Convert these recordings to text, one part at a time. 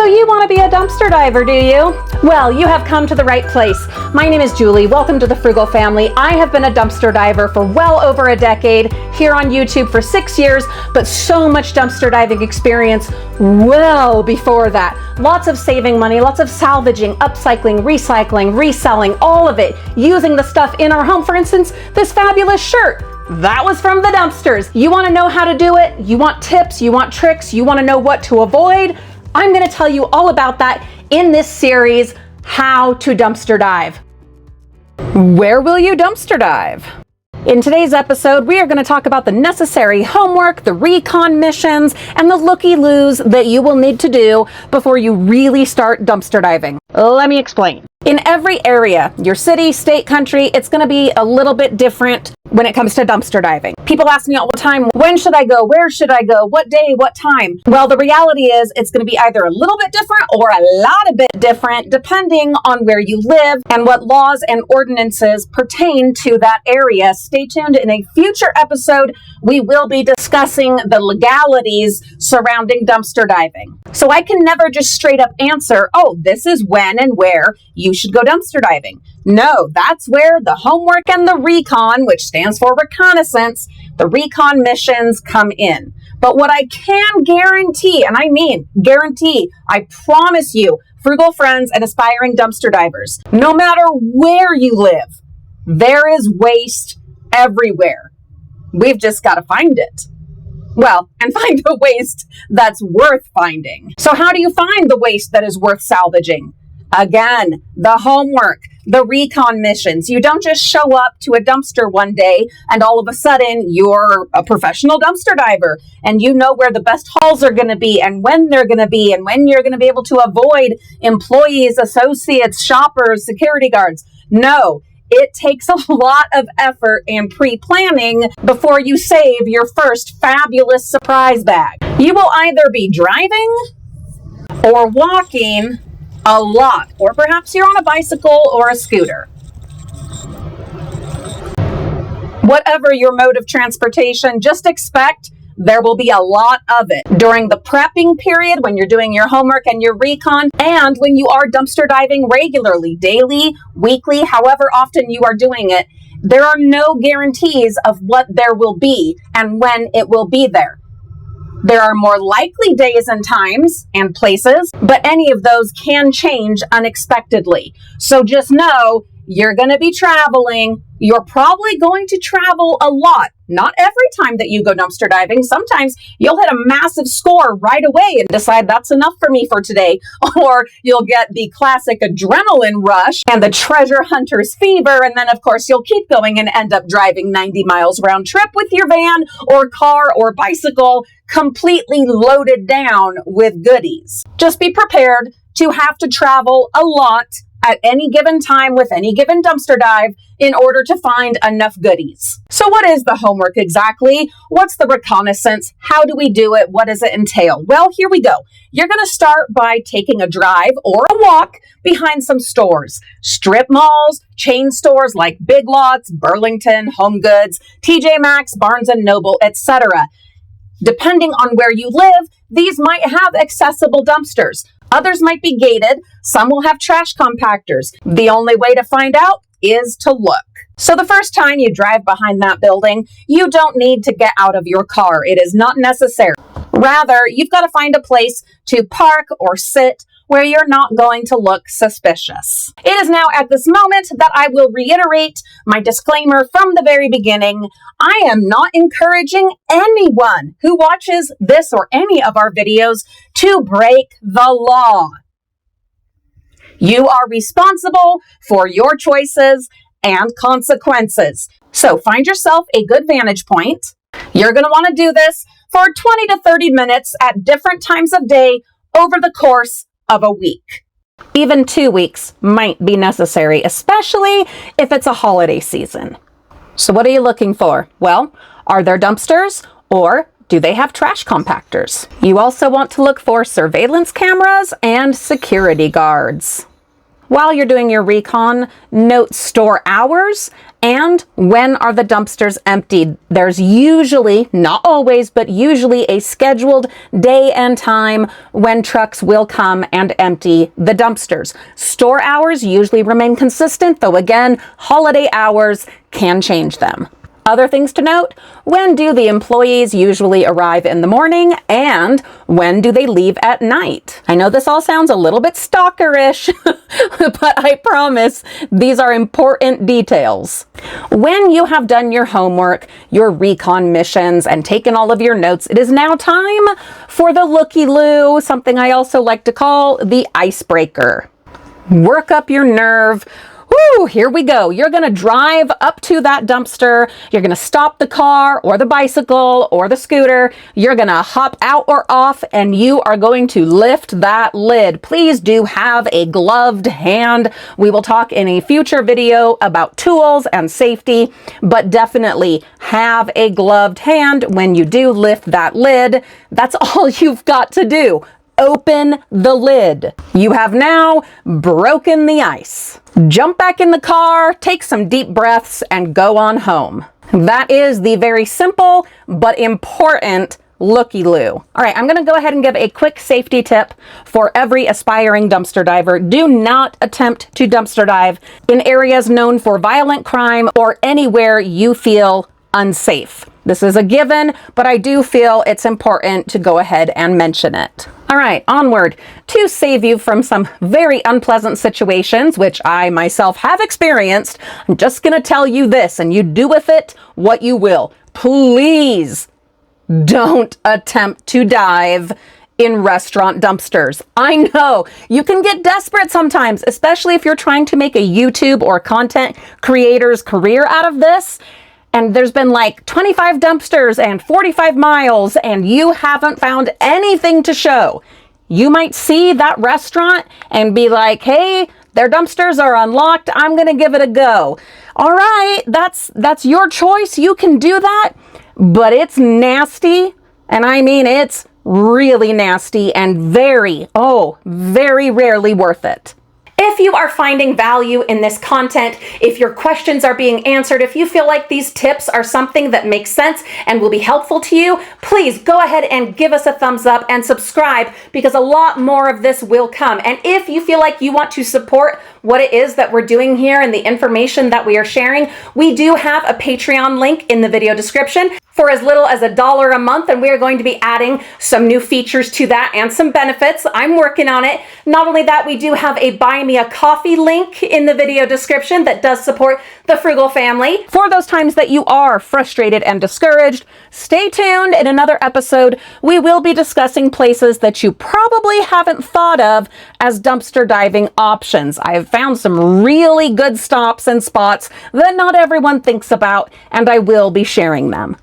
So you want to be a dumpster diver, do you? Well, you have come to the right place. My name is Julie. Welcome to the Frugal Family. I have been a dumpster diver for well over a decade, here on YouTube for 6 years, but so much dumpster diving experience well before that. Lots of saving money, lots of salvaging, upcycling, recycling, reselling, all of it, using the stuff in our home. For instance, this fabulous shirt. That was from the dumpsters. You want to know how to do it? You want tips? You want tricks? You want to know what to avoid? I'm going to tell you all about that in this series, How to Dumpster Dive. Where will you dumpster dive? In today's episode, we are going to talk about the necessary homework, the recon missions, and the looky-loos that you will need to do before you really start dumpster diving. Let me explain. In every area, your city, state, country, it's going to be a little bit different when it comes to dumpster diving. People ask me all the time, when should I go? Where should I go? What day? What time? Well, the reality is it's going to be either a little bit different or a lot of bit different depending on where you live and what laws and ordinances pertain to that area. Stay tuned. In a future episode, we will be discussing the legalities surrounding dumpster diving. So I can never just straight up answer, oh, this is when and where you should go dumpster diving. No, that's where the homework and the recon, which stands for reconnaissance, the recon missions come in. But what I can guarantee, and I mean guarantee, I promise you, frugal friends and aspiring dumpster divers, no matter where you live, there is waste everywhere. We've just got to find it. Well, and find the waste that's worth finding. So how do you find the waste that is worth salvaging? Again, the homework, the recon missions. You don't just show up to a dumpster one day and all of a sudden you're a professional dumpster diver and you know where the best hauls are going to be and when they're going to be and when you're going to be able to avoid employees, associates, shoppers, security guards. No. It takes a lot of effort and pre-planning before you save your first fabulous surprise bag. You will either be driving or walking a lot, or perhaps you're on a bicycle or a scooter. Whatever your mode of transportation, just expect there will be a lot of it during the prepping period when you're doing your homework and your recon, and when you are dumpster diving regularly, daily, weekly, however often you are doing it. There are no guarantees of what there will be and when it will be there. There are more likely days and times and places, but any of those can change unexpectedly. So just know you're going to be traveling. You're probably going to travel a lot. Not every time that you go dumpster diving. Sometimes you'll hit a massive score right away and decide that's enough for me for today. Or you'll get the classic adrenaline rush and the treasure hunter's fever. And then, of course, you'll keep going and end up driving 90 miles round trip with your van or car or bicycle completely loaded down with goodies. Just be prepared to have to travel a lot at any given time with any given dumpster dive in order to find enough goodies. So what is the homework exactly? What's the reconnaissance? How do we do it? What does it entail? Well, here we go. You're going to start by taking a drive or a walk behind some stores. Strip malls, chain stores like Big Lots, Burlington, Home Goods, TJ Maxx, Barnes & Noble, etc. Depending on where you live, these might have accessible dumpsters. Others might be gated. Some will have trash compactors. The only way to find out is to look. So the first time you drive behind that building, you don't need to get out of your car. It is not necessary. Rather, you've got to find a place to park or sit where you're not going to look suspicious. It is now at this moment that I will reiterate my disclaimer from the very beginning. I am not encouraging anyone who watches this or any of our videos to break the law. You are responsible for your choices and consequences. So find yourself a good vantage point. You're going to want to do this for 20 to 30 minutes at different times of day over the course of a week. Even 2 weeks might be necessary, especially if it's a holiday season. So what are you looking for? Well, are there dumpsters or do they have trash compactors? You also want to look for surveillance cameras and security guards. While you're doing your recon, note store hours and when are the dumpsters emptied. There's usually, not always, but usually a scheduled day and time when trucks will come and empty the dumpsters. Store hours usually remain consistent, though again, holiday hours can change them. Other things to note: when do the employees usually arrive in the morning and when do they leave at night? I know this all sounds a little bit stalkerish, but I promise these are important details. When you have done your homework, your recon missions, and taken all of your notes, it is now time for the looky-loo, something I also like to call the icebreaker. Work up your nerve. Woo, here we go. You're going to drive up to that dumpster. You're going to stop the car or the bicycle or the scooter. You're going to hop out or off and you are going to lift that lid. Please do have a gloved hand. We will talk in a future video about tools and safety, but definitely have a gloved hand when you do lift that lid. That's all you've got to do. Open the lid. You have now broken the ice. Jump back in the car, take some deep breaths, and go on home. That is the very simple but important looky-loo. All right, I'm going to go ahead and give a quick safety tip for every aspiring dumpster diver. Do not attempt to dumpster dive in areas known for violent crime or anywhere you feel unsafe. This is a given, but I do feel it's important to go ahead and mention it. All right, onward. To save you from some very unpleasant situations, which I myself have experienced, I'm just going to tell you this, and you do with it what you will. Please don't attempt to dive in restaurant dumpsters. I know you can get desperate sometimes, especially if you're trying to make a YouTube or content creator's career out of this. And there's been like 25 dumpsters and 45 miles and you haven't found anything to show. You might see that restaurant and be like, hey, their dumpsters are unlocked. I'm going to give it a go. All right, that's your choice. You can do that, but it's nasty. And I mean, it's really nasty and very rarely worth it. If you are finding value in this content, if your questions are being answered, if you feel like these tips are something that makes sense and will be helpful to you, please go ahead and give us a thumbs up and subscribe, because a lot more of this will come. And if you feel like you want to support what it is that we're doing here and the information that we are sharing, we do have a Patreon link in the video description for as little as $1 a month, and we are going to be adding some new features to that and some benefits. I'm working on it. Not only that, we do have a Buy Me a Coffee link in the video description that does support the Frugal family. For those times that you are frustrated and discouraged, stay tuned. In another episode, we will be discussing places that you probably haven't thought of as dumpster diving options. I have found some really good stops and spots that not everyone thinks about, and I will be sharing them.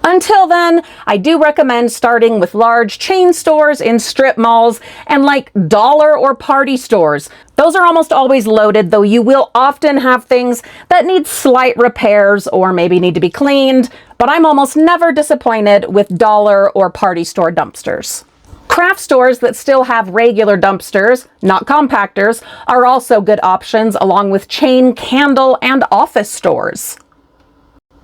Until then, I do recommend starting with large chain stores in strip malls and like dollar or party stores. Those are almost always loaded, though you will often have things that need slight repairs or maybe need to be cleaned, but I'm almost never disappointed with dollar or party store dumpsters. Craft stores that still have regular dumpsters, not compactors, are also good options, along with chain candle and office stores.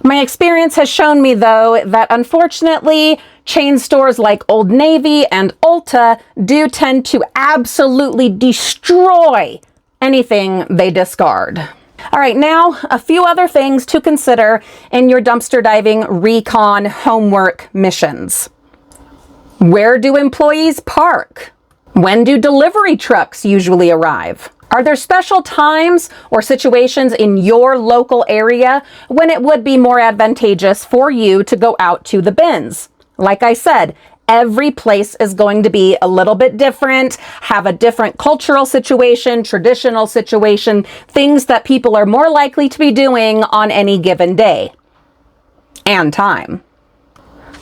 My experience has shown me, though, that unfortunately, chain stores like Old Navy and Ulta do tend to absolutely destroy anything they discard. All right, now a few other things to consider in your dumpster diving recon homework missions. Where do employees park? When do delivery trucks usually arrive? Are there special times or situations in your local area when it would be more advantageous for you to go out to the bins? Like I said, every place is going to be a little bit different, have a different cultural situation, traditional situation, things that people are more likely to be doing on any given day and time.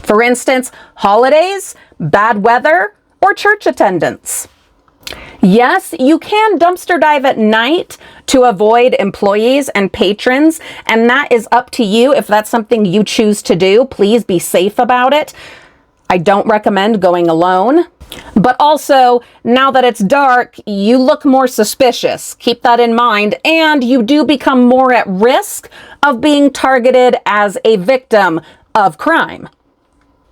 For instance, holidays, bad weather, or church attendance. Yes, you can dumpster dive at night to avoid employees and patrons, and that is up to you if that's something you choose to do. Please be safe about it. I don't recommend going alone. But also, now that it's dark, you look more suspicious. Keep that in mind, and you do become more at risk of being targeted as a victim of crime.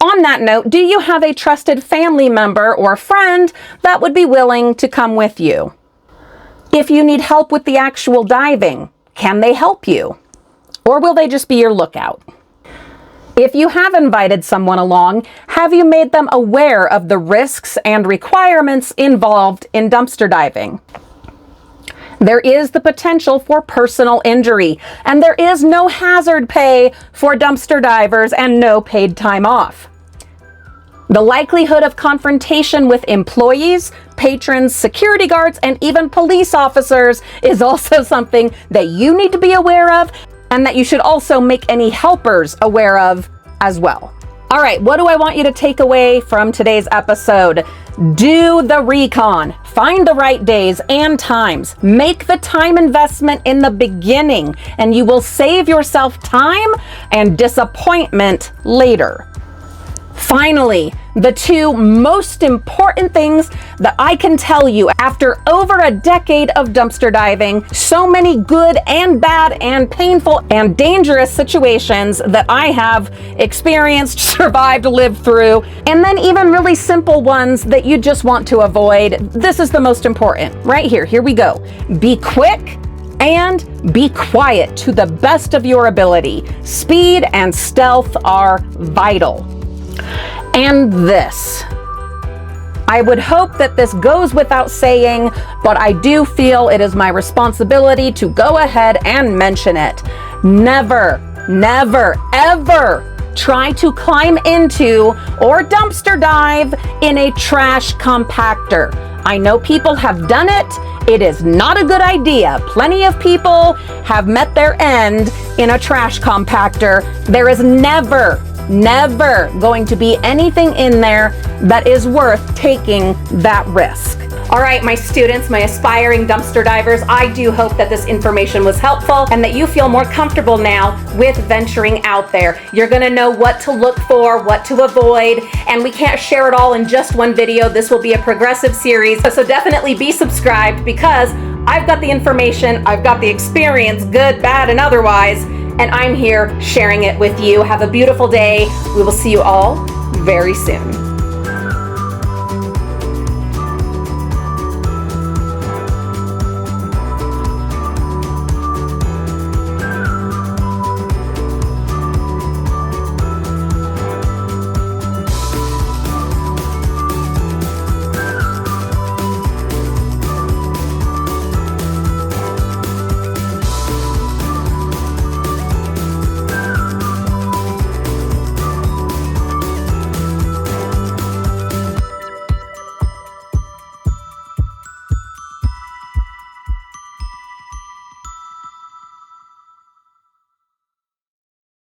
On that note, do you have a trusted family member or friend that would be willing to come with you? If you need help with the actual diving, can they help you? Or will they just be your lookout? If you have invited someone along, have you made them aware of the risks and requirements involved in dumpster diving? There is the potential for personal injury, and there is no hazard pay for dumpster divers and no paid time off. The likelihood of confrontation with employees, patrons, security guards, and even police officers is also something that you need to be aware of, and that you should also make any helpers aware of as well. All right, what do I want you to take away from today's episode? Do the recon. Find the right days and times. Make the time investment in the beginning, and you will save yourself time and disappointment later. Finally, the two most important things that I can tell you after over a decade of dumpster diving, so many good and bad and painful and dangerous situations that I have experienced, survived, lived through, and then even really simple ones that you just want to avoid. This is the most important right here. Here we go. Be quick and be quiet to the best of your ability. Speed and stealth are vital. And this, I would hope that this goes without saying, but I do feel it is my responsibility to go ahead and mention it. Never, never, ever try to climb into or dumpster dive in a trash compactor. I know people have done it. It is not a good idea. Plenty of people have met their end in a trash compactor. There is never going to be anything in there that is worth taking that risk. All right, my students, my aspiring dumpster divers, I do hope that this information was helpful and that you feel more comfortable now with venturing out there. You're gonna know what to look for, what to avoid, and we can't share it all in just one video. This will be a progressive series, so definitely be subscribed, because I've got the information, I've got the experience, good, bad, and otherwise, and I'm here sharing it with you. Have a beautiful day. We will see you all very soon.